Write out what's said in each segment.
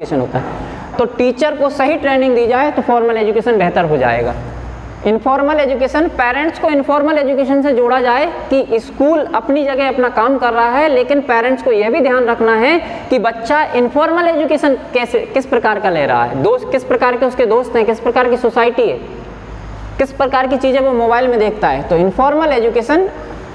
Education होता है। तो टीचर को सही ट्रेनिंग दी जाए तो फॉर्मल एजुकेशन बेहतर हो जाएगा। इनफॉर्मल एजुकेशन, पेरेंट्स को इनफॉर्मल एजुकेशन से जोड़ा जाए कि स्कूल अपनी जगह अपना काम कर रहा है, लेकिन पेरेंट्स को यह भी ध्यान रखना है कि बच्चा इनफॉर्मल एजुकेशन किस प्रकार का ले रहा है, दोस्त किस प्रकार के उसके दोस्त हैं, किस प्रकार की सोसाइटी है, किस प्रकार की चीज़ें वो मोबाइल में देखता है। तो इनफॉर्मल एजुकेशन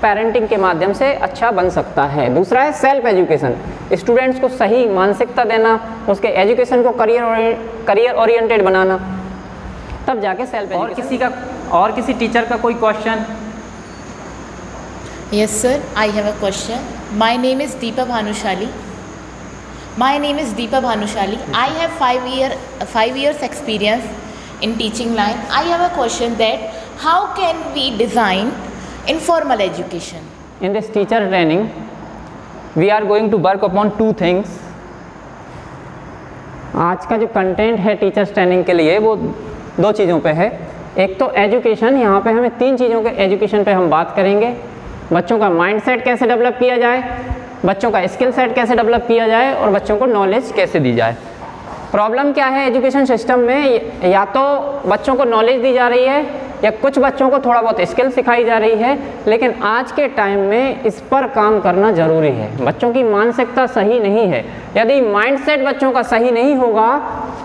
पेरेंटिंग के माध्यम से अच्छा बन सकता है। दूसरा है सेल्फ एजुकेशन, स्टूडेंट्स को सही मानसिकता देना, उसके एजुकेशन को करियर ओरिएंटेड बनाना, तब जाके सेल्फ एजुकेशन। और किसी टीचर का कोई question? Yes sir, I have a question. My name is Deepa Bhanushali. I have 5 years experience in teaching line. I have a question that how can we design informal education? In this teacher training, we are going to work upon 2 things. आज का जो content है teachers training के लिए वो 2 चीज़ों पे है। एक तो एजुकेशन, यहाँ पे हमें 3 चीज़ों के एजुकेशन पे हम बात करेंगे। बच्चों का माइंडसेट कैसे डेवलप किया जाए, बच्चों का स्किल सेट कैसे डेवलप किया जाए और बच्चों को नॉलेज कैसे दी जाए। प्रॉब्लम क्या है एजुकेशन सिस्टम में, या तो बच्चों को नॉलेज दी जा रही है या कुछ बच्चों को थोड़ा बहुत स्किल सिखाई जा रही है, लेकिन आज के टाइम में इस पर काम करना ज़रूरी है। बच्चों की मानसिकता सही नहीं है। यदि माइंडसेट बच्चों का सही नहीं होगा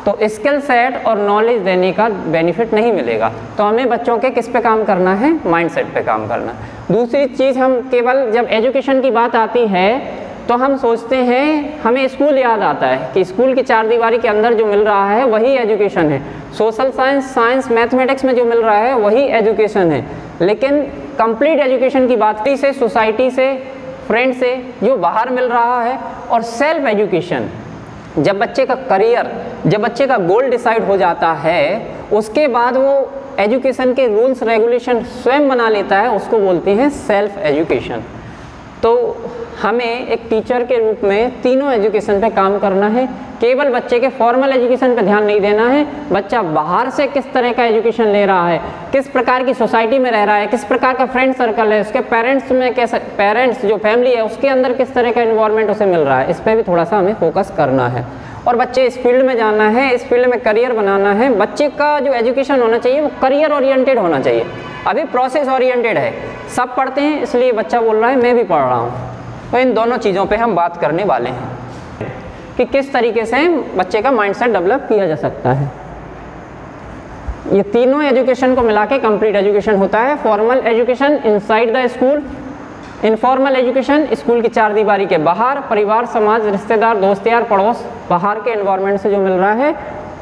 तो स्किल सेट और नॉलेज देने का बेनिफिट नहीं मिलेगा। तो हमें बच्चों के किस पे काम करना है, माइंडसेट पे काम करना। दूसरी चीज़, हम केवल जब एजुकेशन की बात आती है तो हम सोचते हैं, हमें स्कूल याद आता है कि स्कूल की 4 दीवारी के अंदर जो मिल रहा है वही एजुकेशन है। सोशल साइंस, मैथमेटिक्स में जो मिल रहा है वही एजुकेशन है। लेकिन कंप्लीट एजुकेशन की बात से सोसाइटी से, फ्रेंड से जो बाहर मिल रहा है, और सेल्फ एजुकेशन, जब बच्चे का करियर, जब बच्चे का गोल डिसाइड हो जाता है उसके बाद वो एजुकेशन के रूल्स रेगुलेशन स्वयं बना लेता है, उसको बोलते हैं सेल्फ एजुकेशन। तो हमें एक टीचर के रूप में तीनों एजुकेशन पे काम करना है। केवल बच्चे के फॉर्मल एजुकेशन पे ध्यान नहीं देना है, बच्चा बाहर से किस तरह का एजुकेशन ले रहा है, किस प्रकार की सोसाइटी में रह रहा है, किस प्रकार का फ्रेंड सर्कल है, उसके पेरेंट्स में कैसा, पेरेंट्स जो फैमिली है उसके अंदर किस तरह का एनवायरनमेंट उसे मिल रहा है, इस पर भी थोड़ा सा हमें फोकस करना है। और बच्चे इस फील्ड में जाना है, इस फील्ड में करियर बनाना है। बच्चे का जो एजुकेशन होना चाहिए वो करियर ओरिएंटेड होना चाहिए। अभी प्रोसेस ओरिएंटेड है, सब पढ़ते हैं इसलिए बच्चा बोल रहा है मैं भी पढ़ रहा हूँ। तो इन दोनों चीज़ों पे हम बात करने वाले हैं कि किस तरीके से बच्चे का माइंडसेट डेवलप किया जा सकता है। ये तीनों एजुकेशन को मिला के कंप्लीट एजुकेशन होता है। Formal education inside the school, informal education school की 4 दीवारी के बाहर, परिवार, समाज, रिश्तेदार, दोस्त यार, पड़ोस, बाहर के एनवायरनमेंट से जो मिल रहा है।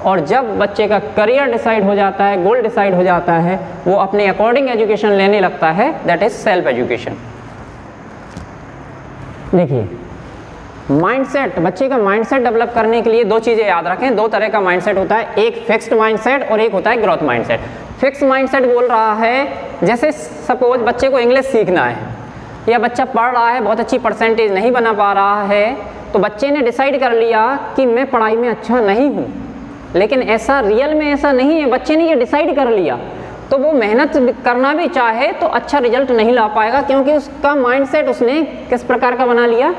और जब बच्चे का करियर डिसाइड हो जाता है, गोल डिसाइड हो जाता है, वो अपने अकॉर्डिंग एजुकेशन लेने लगता है, दैट इज सेल्फ एजुकेशन। देखिए, माइंडसेट, बच्चे का माइंडसेट डेवलप करने के लिए 2 चीज़ें याद रखें। 2 तरह का माइंडसेट होता है, एक फिक्स्ड माइंडसेट और एक होता है ग्रोथ माइंडसेट। फिक्स्ड माइंडसेट बोल रहा है, जैसे सपोज बच्चे को इंग्लिश सीखना है या बच्चा पढ़ रहा है, बहुत अच्छी परसेंटेज नहीं बना पा रहा है, तो बच्चे ने डिसाइड कर लिया कि मैं पढ़ाई में अच्छा नहीं हूँ। लेकिन ऐसा रियल में ऐसा नहीं है, बच्चे ने ये डिसाइड कर लिया, तो वो मेहनत करना भी चाहे तो अच्छा रिजल्ट नहीं ला पाएगा, क्योंकि उसका माइंडसेट उसने किस प्रकार का बना लिया,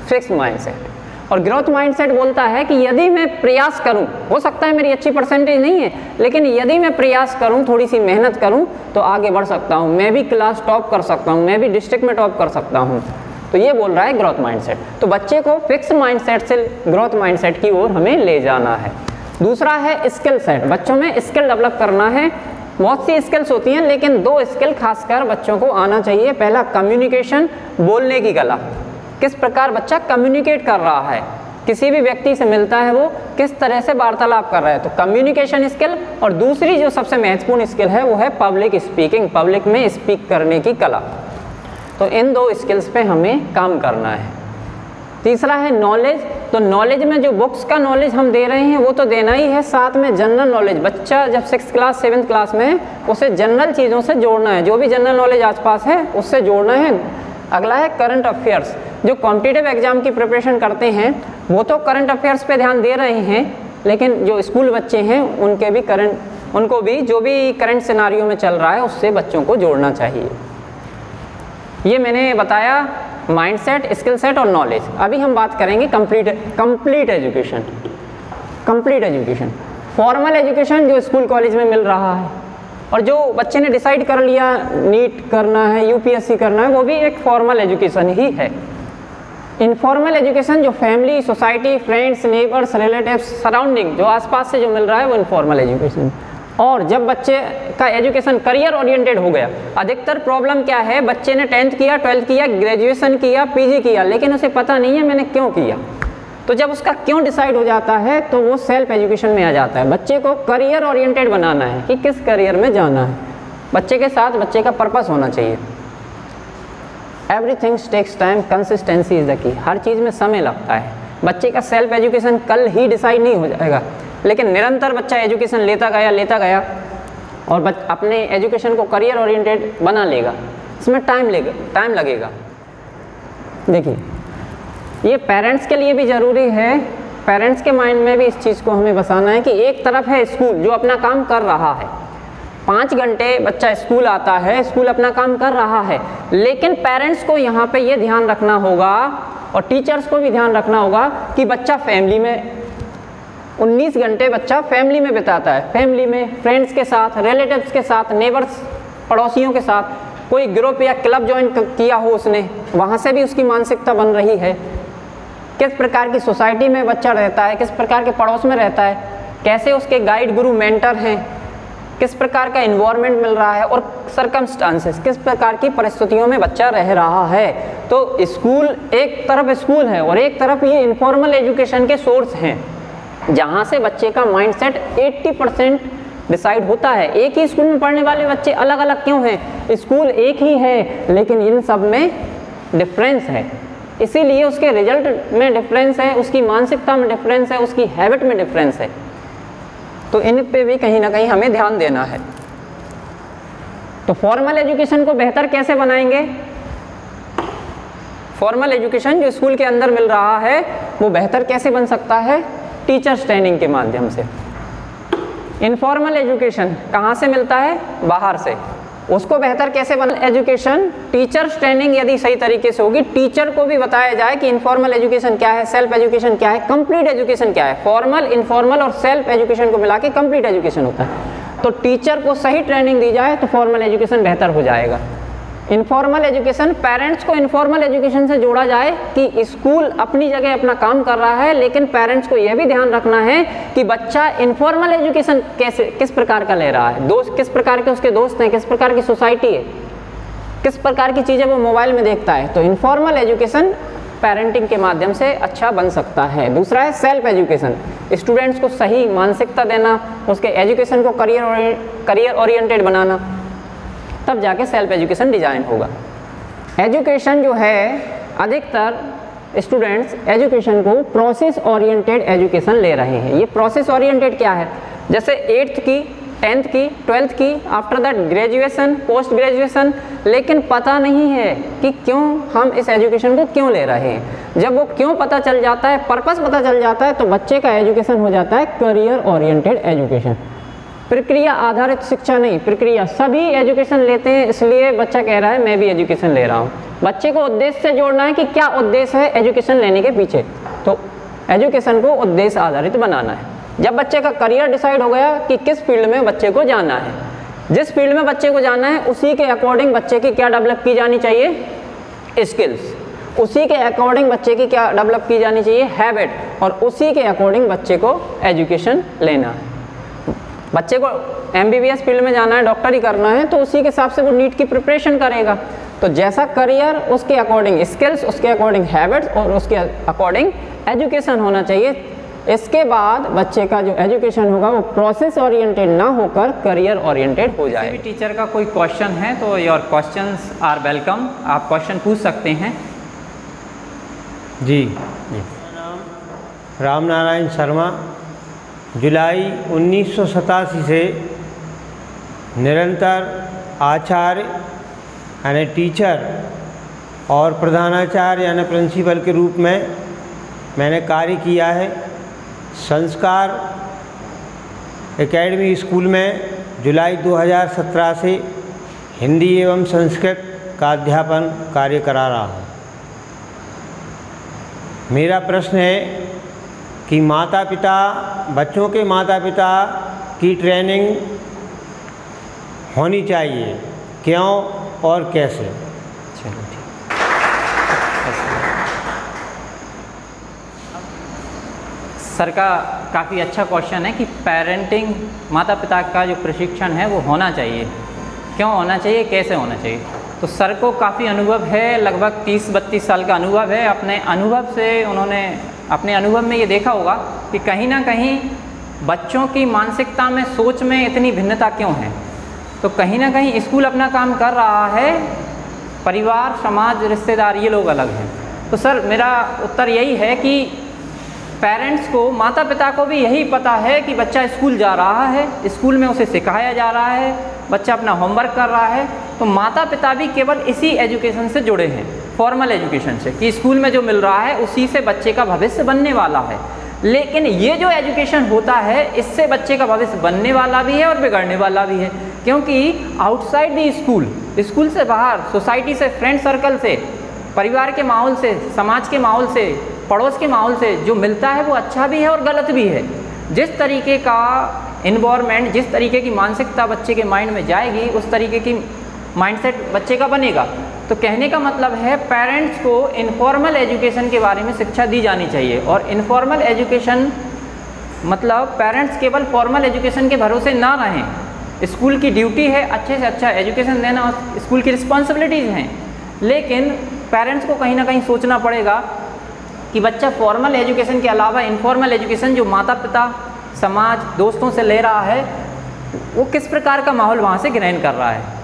फिक्स्ड माइंडसेट। और ग्रोथ माइंडसेट बोलता है कि यदि मैं प्रयास करूं, हो सकता है मेरी अच्छी परसेंटेज नहीं है, लेकिन यदि मैं प्रयास करूं, थोड़ी सी मेहनत करूं तो आगे बढ़ सकता हूं, मैं भी क्लास टॉप कर सकता हूं, मैं भी डिस्ट्रिक्ट में टॉप कर सकता हूं। तो ये बोल रहा है ग्रोथ माइंडसेट। तो बच्चे को फिक्स्ड माइंडसेट से ग्रोथ माइंडसेट की ओर हमें ले जाना है। दूसरा है स्किल सेट, बच्चों में स्किल डेवलप करना है। बहुत सी स्किल्स होती हैं, लेकिन 2 स्किल खासकर बच्चों को आना चाहिए। पहला कम्युनिकेशन, बोलने की कला, किस प्रकार बच्चा कम्युनिकेट कर रहा है, किसी भी व्यक्ति से मिलता है वो किस तरह से वार्तालाप कर रहा है, तो कम्युनिकेशन स्किल। और दूसरी जो सबसे महत्वपूर्ण स्किल है वो है पब्लिक स्पीकिंग, पब्लिक में स्पीक करने की कला। तो इन 2 स्किल्स पे हमें काम करना है। तीसरा है नॉलेज। तो नॉलेज में जो बुक्स का नॉलेज हम दे रहे हैं वो तो देना ही है, साथ में जनरल नॉलेज। बच्चा जब 6th क्लास 7th क्लास में उसे जनरल चीज़ों से जोड़ना है, जो भी जनरल नॉलेज आसपास है उससे जोड़ना है। अगला है करंट अफेयर्स। जो कॉम्पिटिटिव एग्जाम की प्रिपरेशन करते हैं वो तो करंट अफेयर्स पे ध्यान दे रहे हैं, लेकिन जो स्कूल बच्चे हैं उनको भी जो भी करंट सिनारियो में चल रहा है उससे बच्चों को जोड़ना चाहिए। ये मैंने बताया माइंडसेट, स्किल सेट और नॉलेज। अभी हम बात करेंगे complete education. Complete education. Formal education जो स्कूल कॉलेज में मिल रहा है और जो बच्चे ने डिसाइड कर लिया नीट करना है, यूपीएससी करना है, वो भी एक फॉर्मल एजुकेशन ही है। इनफॉर्मल एजुकेशन जो family, society, friends, neighbours, relatives, surrounding जो आसपास से जो मिल रहा है वो इनफॉर्मल एजुकेशन। और जब बच्चे का एजुकेशन करियर ओरिएंटेड हो गया, अधिकतर प्रॉब्लम क्या है, बच्चे ने 10th किया, 12th किया, ग्रेजुएशन किया, पीजी किया, लेकिन उसे पता नहीं है मैंने क्यों किया। तो जब उसका क्यों डिसाइड हो जाता है तो वो सेल्फ एजुकेशन में आ जाता है। बच्चे को करियर ओरिएंटेड बनाना है कि किस करियर में जाना है, बच्चे के साथ बच्चे का पर्पस होना चाहिए। Everything takes time, consistency is the key. हर चीज़ में समय लगता है। बच्चे का सेल्फ एजुकेशन कल ही डिसाइड नहीं हो जाएगा, लेकिन निरंतर बच्चा एजुकेशन लेता गया और अपने एजुकेशन को करियर ओरिएंटेड बना लेगा। इसमें टाइम लगेगा। देखिए, ये पेरेंट्स के लिए भी ज़रूरी है। पेरेंट्स के माइंड में भी इस चीज़ को हमें बसाना है कि एक तरफ है स्कूल जो अपना काम कर रहा है, 5 घंटे बच्चा स्कूल आता है, स्कूल अपना काम कर रहा है, लेकिन पेरेंट्स को यहाँ पे ये ध्यान रखना होगा और टीचर्स को भी ध्यान रखना होगा कि बच्चा फैमिली में 19 घंटे बच्चा फैमिली में बिताता है। फैमिली में फ्रेंड्स के साथ, रिलेटिव्स के साथ, नेबर्स, पड़ोसियों के साथ, कोई ग्रुप या क्लब ज्वाइन किया हो उसने, वहाँ से भी उसकी मानसिकता बन रही है। किस प्रकार की सोसाइटी में बच्चा रहता है, किस प्रकार के पड़ोस में रहता है, कैसे उसके गाइड, गुरु, मेंटर हैं, किस प्रकार का इन्वायरमेंट मिल रहा है और सरकमस्टांसेस, किस प्रकार की परिस्थितियों में बच्चा रह रहा है। तो स्कूल एक तरफ स्कूल है और एक तरफ ये इनफॉर्मल एजुकेशन के सोर्स हैं, जहाँ से बच्चे का माइंडसेट 80% डिसाइड होता है। एक ही स्कूल में पढ़ने वाले बच्चे अलग अलग क्यों हैं? स्कूल एक ही है लेकिन इन सब में डिफरेंस है, इसीलिए उसके रिजल्ट में डिफरेंस है, उसकी मानसिकता में डिफरेंस है, उसकी हैबिट में डिफरेंस है। तो इन पे भी कहीं ना कहीं हमें ध्यान देना है। तो फॉर्मल एजुकेशन को बेहतर कैसे बनाएंगे? फॉर्मल एजुकेशन जो स्कूल के अंदर मिल रहा है वो बेहतर कैसे बन सकता है? टीचर्स ट्रेनिंग के माध्यम से। इनफॉर्मल एजुकेशन कहाँ से मिलता है? बाहर से। उसको बेहतर कैसे बन? एजुकेशन, टीचर्स ट्रेनिंग यदि सही तरीके से होगी, टीचर को भी बताया जाए कि इनफॉर्मल एजुकेशन क्या है, सेल्फ एजुकेशन क्या है, कंप्लीट एजुकेशन क्या है। फॉर्मल, इनफॉर्मल और सेल्फ एजुकेशन को मिला के कंप्लीट एजुकेशन होता है। तो टीचर को सही ट्रेनिंग दी जाए तो फॉर्मल एजुकेशन बेहतर हो जाएगा। इनफॉर्मल एजुकेशन, पेरेंट्स को इनफॉर्मल एजुकेशन से जोड़ा जाए कि स्कूल अपनी जगह अपना काम कर रहा है, लेकिन पेरेंट्स को यह भी ध्यान रखना है कि बच्चा इनफॉर्मल एजुकेशन किस प्रकार का ले रहा है, दोस्त किस प्रकार के उसके दोस्त हैं, किस प्रकार की सोसाइटी है, किस प्रकार की चीज़ें वो मोबाइल में देखता है। तो इनफॉर्मल एजुकेशन पेरेंटिंग के माध्यम से अच्छा बन सकता है। दूसरा है सेल्फ एजुकेशन, स्टूडेंट्स को सही मानसिकता देना, उसके एजुकेशन को करियर ओरिएंटेड बनाना, तब जाके सेल्फ एजुकेशन डिज़ाइन होगा। एजुकेशन जो है, अधिकतर स्टूडेंट्स एजुकेशन को प्रोसेस ओरिएंटेड एजुकेशन ले रहे हैं। ये प्रोसेस ओरिएंटेड क्या है? जैसे 8th की, 10th की, 12th की, after that graduation, post graduation, लेकिन पता नहीं है कि क्यों हम इस एजुकेशन को क्यों ले रहे हैं। जब वो क्यों पता चल जाता है, पर्पस पता चल जाता है, तो बच्चे का एजुकेशन हो जाता है करियर ओरिएंटेड एजुकेशन। प्रक्रिया आधारित शिक्षा नहीं, प्रक्रिया। सभी एजुकेशन लेते हैं, इसलिए बच्चा कह रहा है मैं भी एजुकेशन ले रहा हूँ। बच्चे को उद्देश्य से जोड़ना है कि क्या उद्देश्य है एजुकेशन लेने के पीछे। तो एजुकेशन को उद्देश्य आधारित बनाना है। जब बच्चे का करियर डिसाइड हो गया कि किस फील्ड में बच्चे को जाना है, जिस फील्ड में बच्चे को जाना है उसी के अकॉर्डिंग बच्चे की क्या डेवलप की जानी चाहिए? स्किल्स। उसी के अकॉर्डिंग बच्चे की क्या डेवलप की जानी चाहिए? हैबिट। और उसी के अकॉर्डिंग बच्चे को एजुकेशन लेना है। बच्चे को MBBS फील्ड में जाना है, डॉक्टरी करना है, तो उसी के हिसाब से वो नीट की प्रिपरेशन करेगा। तो जैसा करियर उसके अकॉर्डिंग स्किल्स, उसके अकॉर्डिंग हैबिट्स और उसके अकॉर्डिंग एजुकेशन होना चाहिए। इसके बाद बच्चे का जो एजुकेशन होगा वो प्रोसेस ओरिएंटेड ना होकर करियर ओरिएंटेड हो जाए। किसी भी टीचर का कोई क्वेश्चन है तो योर क्वेश्चंस आर वेलकम, आप क्वेश्चन पूछ सकते हैं। जी, नाम राम नारायण शर्मा। जुलाई 1987 से निरंतर आचार्य यानी टीचर और प्रधानाचार्य यानी प्रिंसिपल के रूप में मैंने कार्य किया है। संस्कार एकेडमी स्कूल में जुलाई 2017 से हिंदी एवं संस्कृत का अध्यापन कार्य करा रहा हूँ। मेरा प्रश्न है कि माता पिता, बच्चों के माता पिता की ट्रेनिंग होनी चाहिए, क्यों और कैसे। चलो ठीक। सर का काफ़ी अच्छा क्वेश्चन है कि पेरेंटिंग, माता पिता का जो प्रशिक्षण है वो होना चाहिए, क्यों होना चाहिए, कैसे होना चाहिए। तो सर को काफ़ी अनुभव है, लगभग 30-32 साल का अनुभव है। अपने अनुभव से उन्होंने अपने अनुभव में ये देखा होगा कि कहीं ना कहीं बच्चों की मानसिकता में, सोच में इतनी भिन्नता क्यों है। तो कहीं ना कहीं स्कूल अपना काम कर रहा है, परिवार, समाज, रिश्तेदार ये लोग अलग हैं। तो सर मेरा उत्तर यही है कि पेरेंट्स को, माता पिता को भी यही पता है कि बच्चा स्कूल जा रहा है, स्कूल में उसे सिखाया जा रहा है, बच्चा अपना होमवर्क कर रहा है। तो माता पिता भी केवल इसी एजुकेशन से जुड़े हैं, फॉर्मल एजुकेशन से, कि स्कूल में जो मिल रहा है उसी से बच्चे का भविष्य बनने वाला है। लेकिन ये जो एजुकेशन होता है इससे बच्चे का भविष्य बनने वाला भी है और बिगड़ने वाला भी है, क्योंकि आउटसाइड दी स्कूल, स्कूल से बाहर, सोसाइटी से, फ्रेंड सर्कल से, परिवार के माहौल से, समाज के माहौल से, पड़ोस के माहौल से जो मिलता है वो अच्छा भी है और गलत भी है। जिस तरीके का इन्वायरमेंट, जिस तरीके की मानसिकता बच्चे के माइंड में जाएगी उस तरीके की माइंडसेट बच्चे का बनेगा। तो कहने का मतलब है पेरेंट्स को इनफॉर्मल एजुकेशन के बारे में शिक्षा दी जानी चाहिए। और इनफॉर्मल एजुकेशन मतलब पेरेंट्स केवल फॉर्मल एजुकेशन के भरोसे ना रहें। स्कूल की ड्यूटी है अच्छे से अच्छा एजुकेशन देना, स्कूल की रिस्पॉन्सिबिलिटीज़ हैं, लेकिन पेरेंट्स को कहीं ना कहीं सोचना पड़ेगा कि बच्चा फॉर्मल एजुकेशन के अलावा इनफॉर्मल एजुकेशन जो माता पिता, समाज, दोस्तों से ले रहा है वो किस प्रकार का माहौल वहाँ से ग्रहण कर रहा है।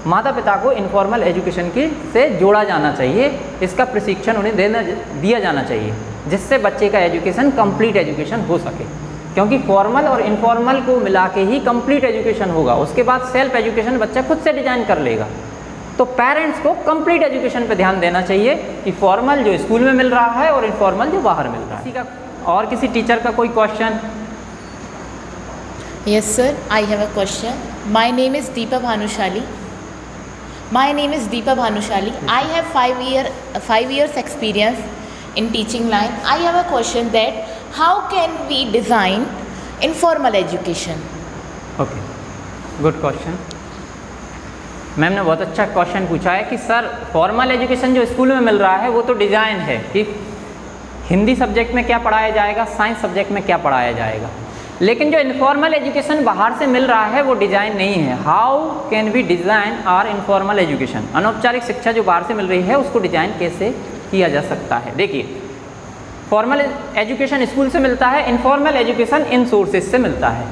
माता पिता को इनफॉर्मल एजुकेशन की से जोड़ा जाना चाहिए, इसका प्रशिक्षण उन्हें दिया जाना चाहिए, जिससे बच्चे का एजुकेशन कंप्लीट एजुकेशन हो सके। क्योंकि फॉर्मल और इनफॉर्मल को मिला के ही कंप्लीट एजुकेशन होगा, उसके बाद सेल्फ एजुकेशन बच्चा खुद से डिजाइन कर लेगा। तो पेरेंट्स को कंप्लीट एजुकेशन पे ध्यान देना चाहिए कि फॉर्मल जो स्कूल में मिल रहा है और इनफॉर्मल जो बाहर मिल रहा है। किसी का और किसी टीचर का कोई question? Yes sir, I have a question. My name is Deepa Bhanushali. I have 5 years experience in teaching line. I have a question that how can we design informal education? Okay, good question. Ma'am ने बहुत अच्छा question पूछा है कि sir formal education जो school में मिल रहा है वो तो डिज़ाइन है कि हिंदी सब्जेक्ट में क्या पढ़ाया जाएगा, साइंस सब्जेक्ट में क्या पढ़ाया जाएगा, लेकिन जो इनफॉर्मल एजुकेशन बाहर से मिल रहा है वो डिज़ाइन नहीं है। How can we design our informal education? अनौपचारिक शिक्षा जो बाहर से मिल रही है उसको डिज़ाइन कैसे किया जा सकता है। देखिए, फॉर्मल एजुकेशन स्कूल से मिलता है, इनफॉर्मल एजुकेशन इन सोर्सेज से मिलता है,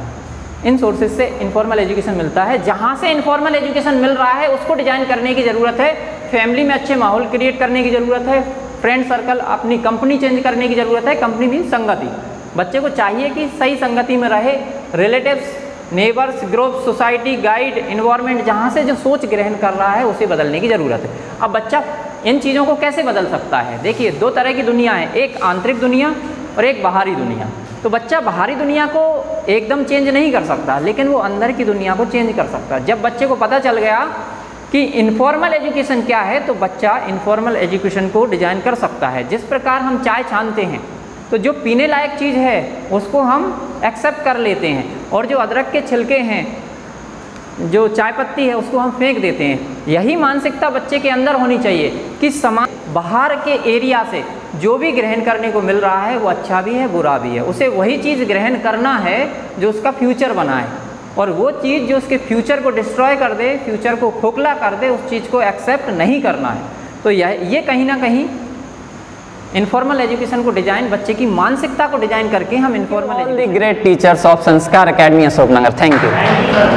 इन सोर्सेज से इनफॉर्मल एजुकेशन मिलता है। जहाँ से इनफॉर्मल एजुकेशन मिल रहा है उसको डिज़ाइन करने की ज़रूरत है, फैमिली में अच्छे माहौल क्रिएट करने की ज़रूरत है, फ्रेंड सर्कल, अपनी कंपनी चेंज करने की ज़रूरत है। कंपनी भी संगति, बच्चे को चाहिए कि सही संगति में रहे, relatives, neighbours, group, society, guide, environment, जहाँ से जो सोच ग्रहण कर रहा है उसे बदलने की ज़रूरत है। अब बच्चा इन चीज़ों को कैसे बदल सकता है? देखिए, दो तरह की दुनिया है, एक आंतरिक दुनिया और एक बाहरी दुनिया। तो बच्चा बाहरी दुनिया को एकदम चेंज नहीं कर सकता, लेकिन वो अंदर की दुनिया को चेंज कर सकता है। जब बच्चे को पता चल गया कि इनफॉर्मल एजुकेशन क्या है तो बच्चा इनफॉर्मल एजुकेशन को डिज़ाइन कर सकता है। जिस प्रकार हम चाय छानते हैं तो जो पीने लायक चीज़ है उसको हम एक्सेप्ट कर लेते हैं, और जो अदरक के छिलके हैं, जो चाय पत्ती है, उसको हम फेंक देते हैं। यही मानसिकता बच्चे के अंदर होनी चाहिए कि समाज बाहर के एरिया से जो भी ग्रहण करने को मिल रहा है वो अच्छा भी है, बुरा भी है, उसे वही चीज़ ग्रहण करना है जो उसका फ्यूचर बनाए, और वो चीज़ जो उसके फ्यूचर को डिस्ट्रॉय कर दे, फ्यूचर को खोखला कर दे, उस चीज़ को एक्सेप्ट नहीं करना है। तो ये कहीं ना कहीं इनफॉर्मल एजुकेशन को डिजाइन, बच्चे की मानसिकता को डिजाइन करके हम informal great teachers of Sanskar academy Ashoknagar. Thank you.